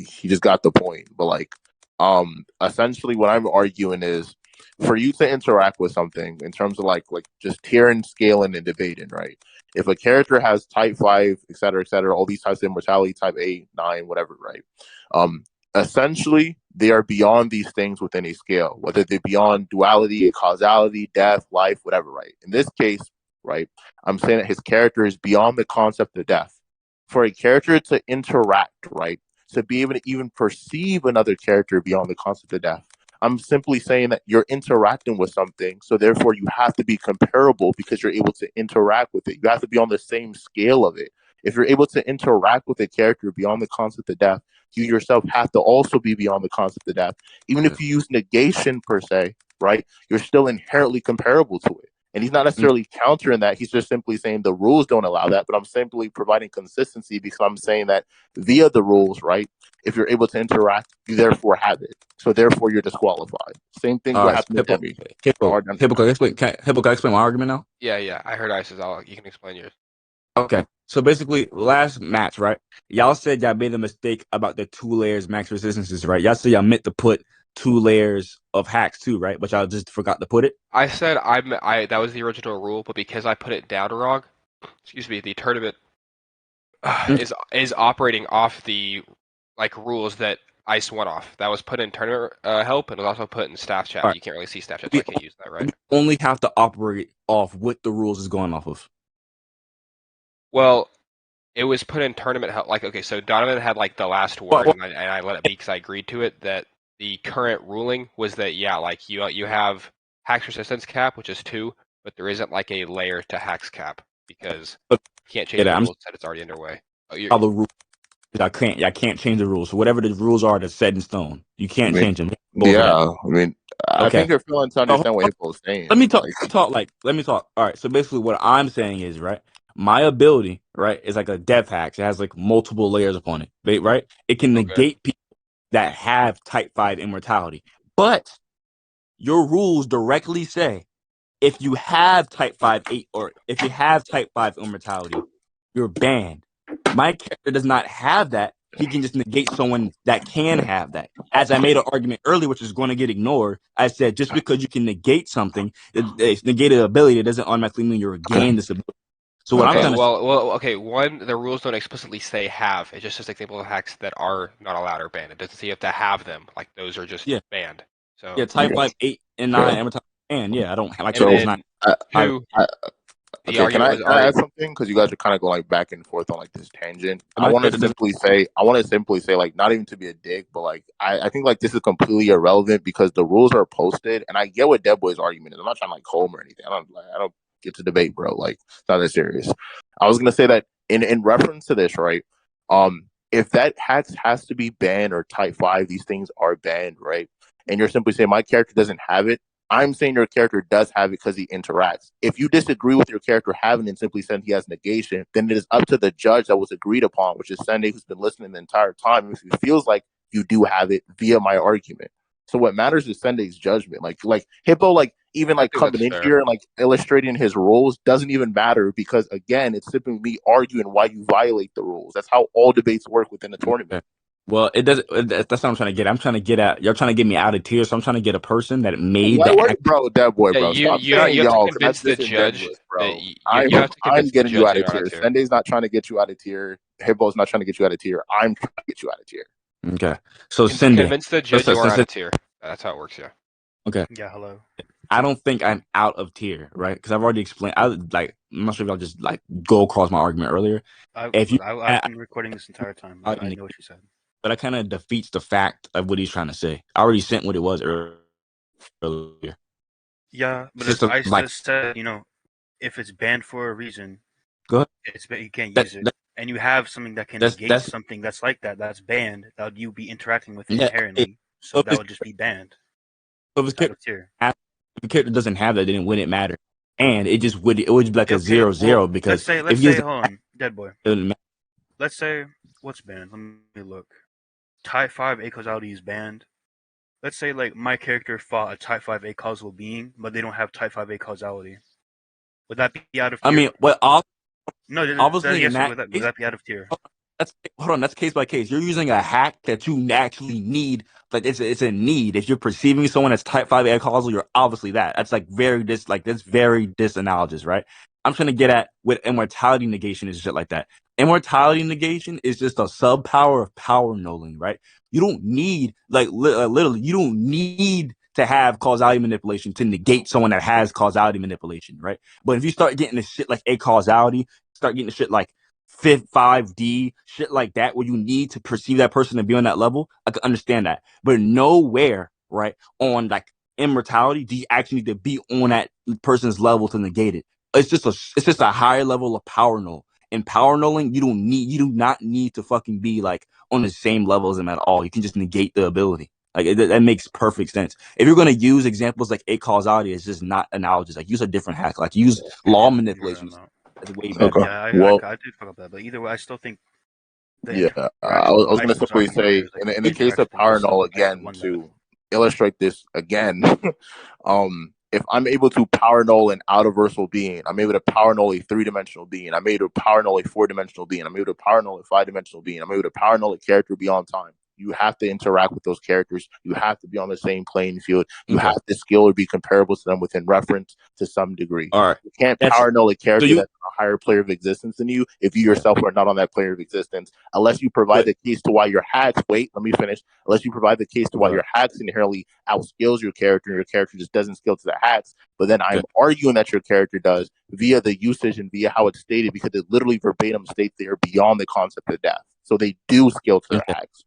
he just got the point. But like, essentially, what I'm arguing is for you to interact with something in terms of like just tiering, scaling, and debating, right? If a character has type 5, et cetera, all these types of immortality, type 8, 9, whatever, right? Essentially, they are beyond these things within a scale, whether they're beyond duality, causality, death, life, whatever, right? In this case, right, I'm saying that his character is beyond the concept of death. For a character to interact, right, to be able to even perceive another character beyond the concept of death, I'm simply saying that you're interacting with something, so therefore you have to be comparable because you're able to interact with it. You have to be on the same scale of it. If you're able to interact with a character beyond the concept of death, you yourself have to also be beyond the concept of death. Even if you use negation per se, right, you're still inherently comparable to it. And he's not necessarily countering that. He's just simply saying the rules don't allow that. But I'm simply providing consistency because I'm saying that via the rules, right, if you're able to interact, you therefore have it. So therefore, you're disqualified. Same thing what happened to Demi. Hippo, can I explain my argument now? Yeah. I heard ICE's. You can explain yours. Okay. So basically, last match, right? Y'all said y'all made a mistake about the 2 layers max resistances, right? Y'all said y'all meant to put 2 layers of hacks too, right? But y'all just forgot to put it. I said that was the original rule, but because I put it down wrong, the tournament is operating off the rules that ICE went off. That was put in tournament help and was also put in staff chat. Right. You can't really see staff chat, so I can't use that, right? We only have to operate off what the rules is going off of. Well, it was put in tournament help. So Donovan had the last word, and I let it be because I agreed to it. That the current ruling was that you have hacks resistance cap, which is 2, but there isn't a layer to hacks cap because you can't change the rules that it's already underway. The rules. I can't change the rules. So whatever the rules are, that's set in stone. You can't change them. I think you're feeling to understand what Hippo's saying. Let me talk. All right. So basically, what I'm saying is, right, my ability, right, is like a death hack. It has multiple layers upon it, right? It can negate people that have type 5 immortality. But your rules directly say if you have type 5 8 or if you have type 5 immortality, you're banned. My character does not have that. He can just negate someone that can have that. As I made an argument earlier, which is going to get ignored, I said just because you can negate something, negate an ability, it doesn't automatically mean you're gaining this ability. So what Okay, I'm trying to okay. One, the rules don't explicitly say have. It just says example of hacks that are not allowed or banned. It doesn't say you have to have them. Like those are just banned. So type 5, 8, and 9 amortized banned. Yeah, I don't like and those then 9. two, the Okay, can argument I was add something? Because you guys are kind of going like back and forth on like this tangent. My I want character to simply say, like, not even to be a dick, but like, I think like this is completely irrelevant because the rules are posted, and I get what Deadboy's argument is. I'm not trying to like home or anything. I don't get to debate, bro. Like, it's not that serious. I was gonna say that in reference to this, right? If that hacks has to be banned or type 5, these things are banned, right? And you're simply saying my character doesn't have it. I'm saying your character does have it because he interacts. If you disagree with your character having it and simply saying he has negation, then it is up to the judge that was agreed upon, which is Sunday, who's been listening the entire time, if he feels like you do have it via my argument. So what matters is Sunday's judgment. Like Hippo, like even like coming in here and like illustrating his rules doesn't even matter because again, it's simply me arguing why you violate the rules. That's how all debates work within the tournament. Okay. Well, it doesn't. That's what I'm trying to get. I'm trying to get at. You're trying to get me out of tier, so I'm trying to get a person that made the hack. Bro, Deadboy, bro. Stop saying you have y'all to because that's convince the judge disingenuous, bro. that you have to convince I'm getting you out of the tier. Sunday's not trying to get you out of tier. Hippo's not trying to get you out of tier. I'm trying to get you out of tier. Okay. So Sunday, convince the judge you are out of tier. That's how it works, yeah. Okay. Yeah, hello. I don't think I'm out of tier, right? Because I've already explained. I'm not sure if I'll just like go across my argument earlier. I've been recording this entire time. I know what you said. But that kind of defeats the fact of what he's trying to say. I already sent what it was earlier. Yeah, but I just said, if it's banned for a reason, go ahead. You can't use it. And you have something that can negate something that's like that, that's banned, that you be interacting with inherently. So that would just be banned. So if the character doesn't have that, then it wouldn't matter. And it would be like a 0-0 because let's say, hold on, Deadboy. Let's say, what's banned? Let me look. Type 5 A causality is banned. Let's say like my character fought a Type 5 A causal being, but they don't have Type 5 A causality. Would that be out of tier? I mean, well, obviously, would that be out of tier? That's case by case. You're using a hack that you actually need. Like it's a need. If you're perceiving someone as Type 5 A causal, you're obviously that. That's like that's very disanalogous, right? I'm trying to get at with immortality negation is shit like that. Immortality negation is just a sub power of power nulling, right? You don't need literally, you don't need to have causality manipulation to negate someone that has causality manipulation, right? But if you start getting the shit like a causality, start getting the shit like 5D, shit like that, where you need to perceive that person to be on that level, I can understand that. But nowhere, right, on like immortality, do you actually need to be on that person's level to negate it. It's just a higher level of power null. In power nulling, you do not need to fucking be like on the same level as them at all. You can just negate the ability. Like that makes perfect sense. If you're gonna use examples like a causality, it's just not analogous. Like use a different hack. Like use law manipulations. That's way better. Yeah, I did fuck up that, but either way, I still think. I was gonna simply say in the case of power null again to illustrate this again, if I'm able to power null an out-of-versal being, I'm able to power null a 3-dimensional being, I'm able to power null a 4-dimensional being, I'm able to power null a 5-dimensional being, I'm able to power null a character beyond time. You have to interact with those characters. You have to be on the same playing field. You have to skill or be comparable to them within reference to some degree. All right. You can't power null a character that's a higher player of existence than you if you yourself are not on that player of existence, unless you provide the case to why your hacks, unless you provide the case to why your hacks inherently outskills your character and your character just doesn't skill to the hacks. But then I'm arguing that your character does via the usage and via how it's stated, because it literally verbatim states they are beyond the concept of death. So they do skill to their hacks.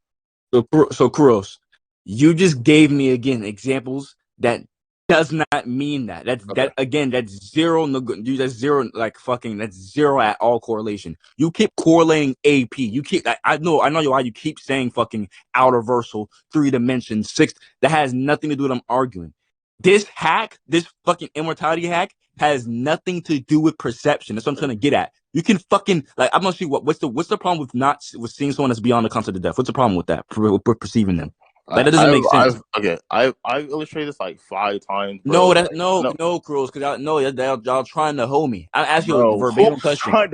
So Kruos, you just gave me again examples that does not mean that. That's zero. That's zero. Like fucking. That's zero at all correlation. You keep correlating AP. You keep. I know why you keep saying fucking outer versal, 3 dimensions, 6. That has nothing to do with what I'm arguing. This hack, this fucking immortality hack, has nothing to do with perception. That's what I'm trying to get at. You can fucking I'm gonna see what's the problem with seeing someone that's beyond the concept of death. What's the problem with that? Perceiving them. That doesn't make sense. I've illustrated this like 5 times. Bro. No, Kruos, because y'all trying to hold me. I asked you a verbatim question. Hold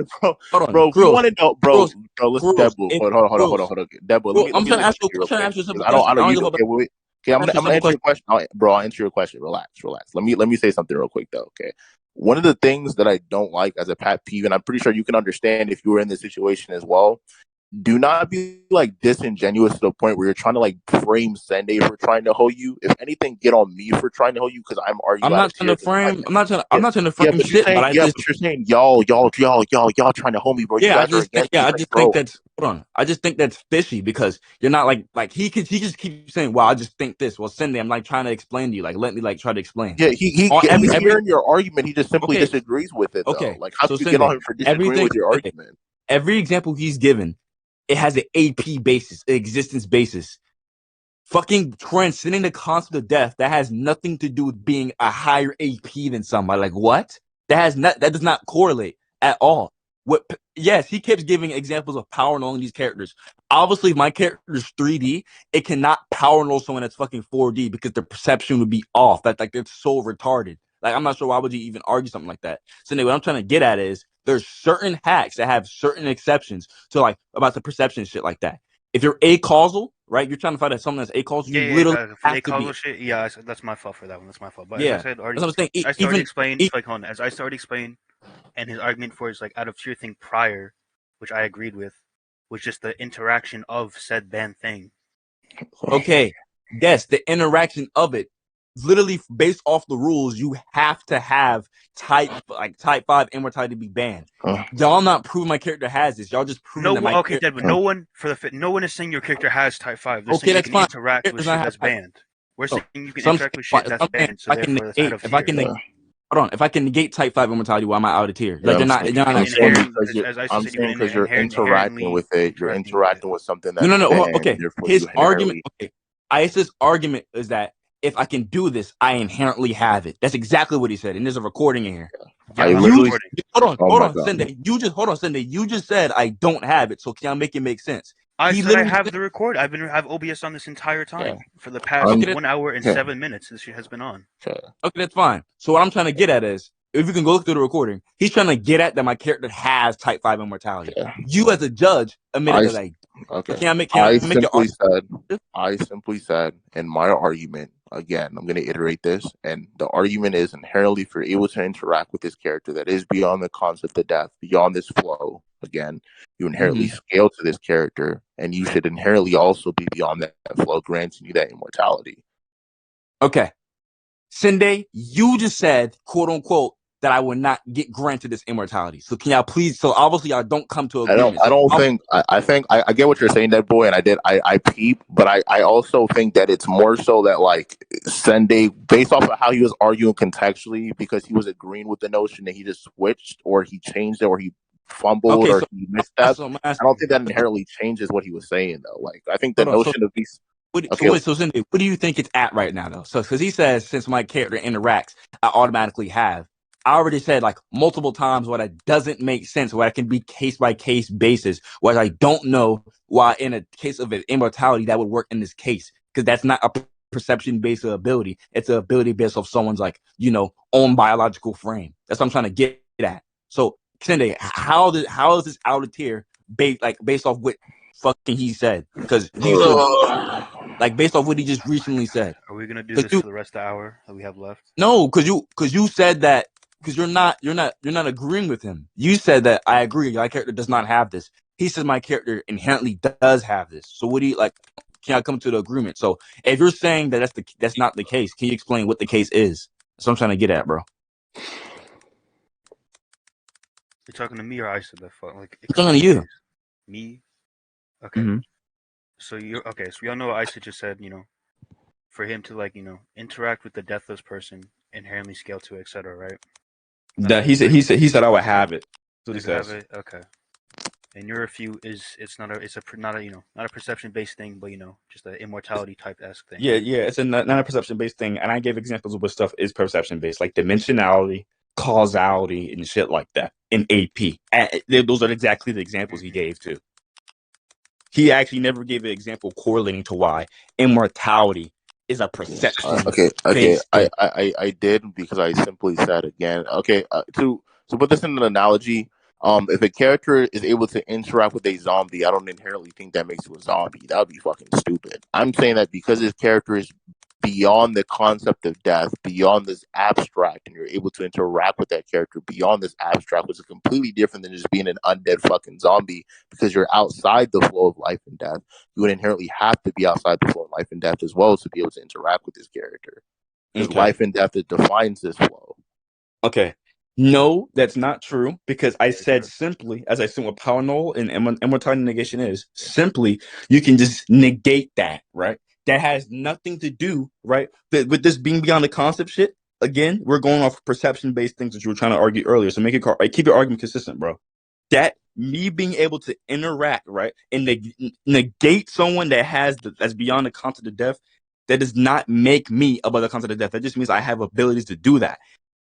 on, Kruos, you want to know, bro? Listen, Deadboy. Hold on. Deadboy, I'm trying to ask you a question. Okay, I'm gonna answer your question, bro. I'll answer your question. Relax. Let me say something real quick though. Okay, one of the things that I don't like as a pet peeve, and I'm pretty sure you can understand if you were in this situation as well. Do not be like disingenuous to the point where you're trying to like frame Sunday for trying to hold you. If anything, get on me for trying to hold you because I'm arguing. I'm not trying to frame. I'm not trying to frame shit. But you're saying y'all trying to hold me, bro. Yeah, I just think that's hold on. I just think that's fishy because you're not like he just keeps saying, "Well, I just think this." Well, Cindy, I'm like trying to explain to you. Like, let me like try to explain. Yeah, he's hearing your argument. He just simply disagrees with it. Though. Like, how do you get on him for disagreeing with your argument? Every example he's given, it has an AP basis, an existence basis. Fucking transcending the concept of death, that has nothing to do with being a higher AP than somebody. Like, what? That does not correlate at all. Yes, he keeps giving examples of power knowing these characters. Obviously, if my character is 3D, it cannot power know someone that's fucking 4D because the perception would be off. That's like, it's so retarded. Like, I'm not sure why would you even argue something like that. So anyway, what I'm trying to get at is there's certain hacks that have certain exceptions to like about the perception shit like that. If you're acausal, right? You're trying to find out something that's acausal. You literally have to be. Shit, yeah, that's my fault for that one. That's my fault. But yeah, as I said already, as I started explaining, and his argument for his like out of tier thing prior, which I agreed with, was just the interaction of said band thing. Okay, yes, the interaction of it. Literally based off the rules, you have to have type 5 immortality to be banned. Y'all not proving my character has this. Y'all just proving that my character. Deadboy, no one is saying your character has type 5. They're saying you can interact with shit that's banned. We're saying you can interact with shit that's banned. So therefore, that's out of tier. Hold on, if I can negate type 5 immortality, why am I out of tier? Like, I'm saying because you're interacting with it. You're interacting with something that's no. Okay, his argument. Okay, Isa's argument is that if I can do this, I inherently have it. That's exactly what he said, and there's a recording in here. Hold on, Sunday. Sunday. You just said I don't have it, so can I make it make sense? I have the record. I've OBS on this entire time for the past 1 hour and 7 minutes. This shit has been on. Okay, that's fine. So what I'm trying to get at is, if you can go look through the recording, he's trying to get at that my character has type 5 immortality. Yeah. You as a judge admitted that. I simply said in my argument, again, I'm going to iterate this, and the argument is inherently if you're able to interact with this character that is beyond the concept of death, beyond this flow, again, you inherently scale to this character, and you should inherently also be beyond that flow, granting you that immortality. Okay. Sunday, you just said, quote unquote, that I would not get granted this immortality. So can y'all please? So obviously y'all don't come to agreement. I think I get what you're saying, Deadboy, and I peep, but I also think that it's more so that like Sunday, based off of how he was arguing contextually, because he was agreeing with the notion that he just switched or he changed it or he fumbled or he missed that. I don't think that inherently changes what he was saying though. Like I think the notion of these. So Cindy, what do you think it's at right now though? So because he says since my character interacts, I automatically have. I already said like multiple times why that doesn't make sense, why it can be case by case basis, why I don't know why in a case of an immortality that would work in this case, because that's not a perception based ability. It's an ability based off someone's like, own biological frame. That's what I'm trying to get at. So Cindy, how is this out of tier based off what fucking he said? Because based off what he just recently said. Are we gonna do this for the rest of the hour that we have left? No, because you said that. Because you're not agreeing with him. You said that I agree. My character does not have this. He says my character inherently does have this. So what do you like? Can I come to the agreement? So if you're saying that that's not the case, can you explain what the case is? That's what I'm trying to get at, bro. You're talking to me or Isa? I'm talking to you. Me. Okay. Mm-hmm. So y'all know what Isa just said. For him to interact with the deathless person, inherently scale to, etc. Right? That he said I would have it. So he says. Have it? Okay. And your review is not a perception based thing, but just an immortality type esque thing. Yeah, it's not a perception based thing, and I gave examples of what stuff is perception based, like dimensionality, causality, and shit like that in AP. Those are exactly the examples he gave too. He actually never gave an example correlating to why immortality is a perception. Okay. I did because I simply said again. Okay, to put this in an analogy, if a character is able to interact with a zombie, I don't inherently think that makes you a zombie. That would be fucking stupid. I'm saying that because his character is beyond the concept of death, beyond this abstract, and you're able to interact with that character beyond this abstract, which is completely different than just being an undead fucking zombie, because you're outside the flow of life and death. You would inherently have to be outside the flow of life and death as well to be able to interact with this character. Because life and death, it defines this flow. Okay. No, that's not true, because I said simply, as I said what power null and immortality negation is, simply, you can just negate that, right? That has nothing to do, right? With this being beyond the concept shit, again, we're going off perception-based things that you were trying to argue earlier. So keep your argument consistent, bro. That me being able to interact, right, and negate someone that's beyond the concept of death, that does not make me above the concept of death. That just means I have abilities to do that.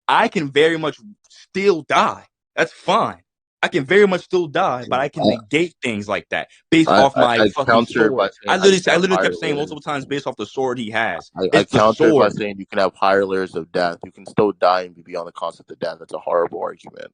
I can very much still die. That's fine. I can very much still die, but I can negate things like that based off my fucking sword. I literally kept saying multiple times based off the sword he has. I countered by saying you can have higher layers of death. You can still die and be beyond the concept of death. That's a horrible argument.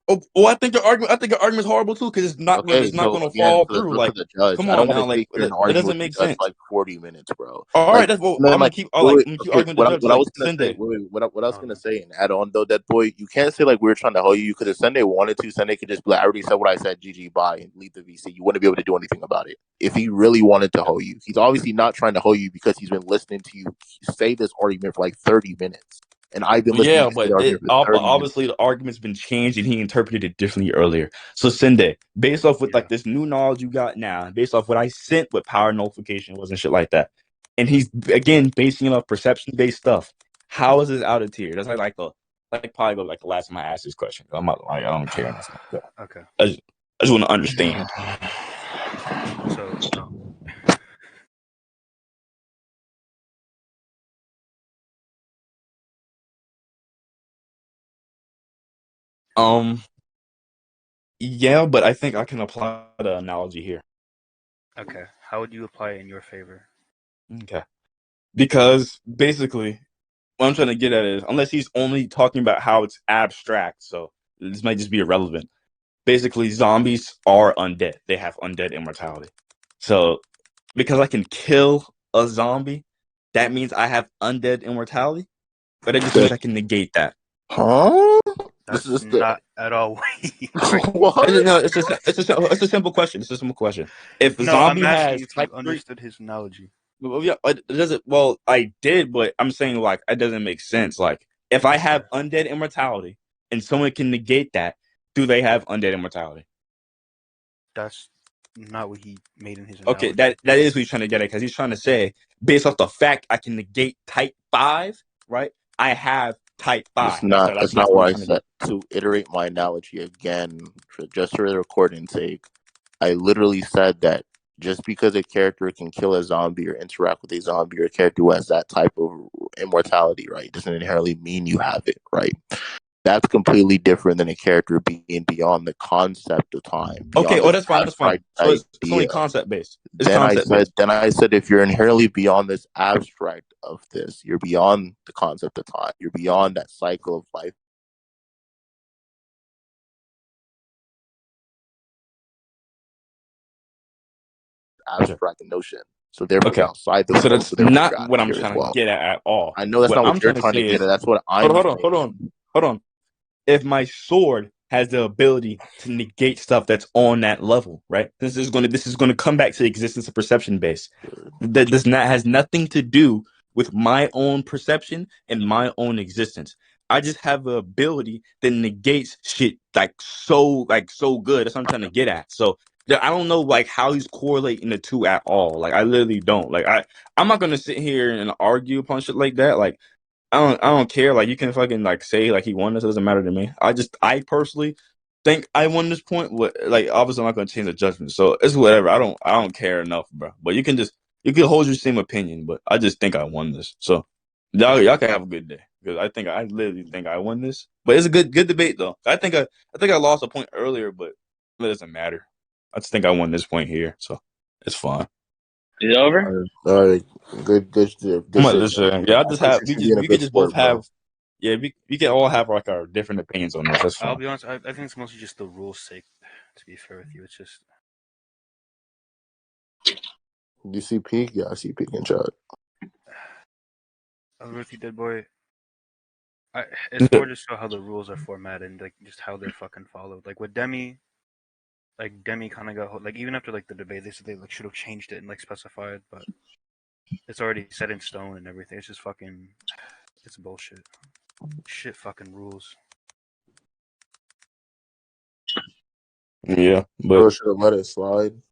I think your argument is horrible too, because it's not going to fall through. Like, come on now, like that doesn't make sense. Like 40 minutes, bro. All right, that's what I'm gonna keep. Arguing with the judge. What I was gonna say and add on though, Deadboy, you can't say like we were trying to hold you, because if Sunday wanted to, Sunday could just be like, I already said what I said, GG, bye, and leave the VC. You wouldn't be able to do anything about it. If he really wanted to hold you, he's obviously not trying to hold you because he's been listening to you say this argument for like 30 minutes. And I've been listening to the argument obviously the argument's been changed and he interpreted it differently earlier. So Sende, based off with like this new knowledge you got now, based off what I sent with power nullification was and shit like that, and he's again basing it off perception-based stuff. How is this out of tier? That's probably like the last time I asked this question. I'm not like I don't care. Okay. I just want to understand. Yeah, but I think I can apply the analogy here. Okay. How would you apply it in your favor? Okay. Because basically, what I'm trying to get at is, unless he's only talking about how it's abstract, so this might just be irrelevant. Basically, zombies are undead. They have undead immortality. So, because I can kill a zombie, that means I have undead immortality, but it just means I can negate that. Huh? That's not at all. What? No, it's a simple question. It's a simple question. If a zombie has if you understood his analogy. Well, yeah, it doesn't. Well, I did, but I'm saying like it doesn't make sense. Like, if I have undead immortality and someone can negate that, do they have undead immortality? That's not what he made in his analogy. Okay, that is what he's trying to get at, because he's trying to say, based off the fact I can negate type 5, right? I have type 5. That's not what I said. To iterate my analogy again, just for the recording's sake, I literally said that just because a character can kill a zombie or interact with a zombie, or a character who has that type of immortality, right, doesn't inherently mean you have it, right? That's completely different than a character being beyond the concept of time. Okay, that's fine. So it's only concept based. Then I said, if you're inherently beyond this abstract of this, you're beyond the concept of time. You're beyond that cycle of life. Abstract notion. So therefore, outside the. So that's not what I'm trying to get at all. I know that's not what you're trying to get at. That's what I'm. Hold on. If my sword has the ability to negate stuff that's on that level, right? This is going to come back to the existence of perception base. That has nothing to do with my own perception and my own existence. I just have the ability that negates shit so good. That's what I'm trying to get at. So I don't know like how he's correlating the two at all. Like I literally don't. Like I'm not gonna sit here and argue upon shit like that. Like I don't care. Like you can fucking like say like he won this. It doesn't matter to me. I personally think I won this point. Like obviously I'm not gonna change the judgment. So it's whatever. I don't care enough, bro. But you can hold your same opinion. But I just think I won this. So y'all can have a good day, because I literally think I won this. But it's a good debate though. I think I lost a point earlier, but it doesn't matter. I just think I won this point here, so it's fine. Is it over? All right. Good. Yeah, we could just both have. Yeah, we can all have like our different opinions on this. That's fine. I'll be honest. I think it's mostly just the rules' sake. To be fair with you, it's just. You see Peak? Yeah, I see Peak in chat. I was with you, Deadboy. It's more just how the rules are formatted and like just how they're fucking followed. Like with Demi, Demi kind of got like even after like the debate, they said they like should have changed it and like specified, but it's already set in stone and everything. It's just fucking, it's bullshit. Shit fucking rules. Yeah, Bro but should have let it slide.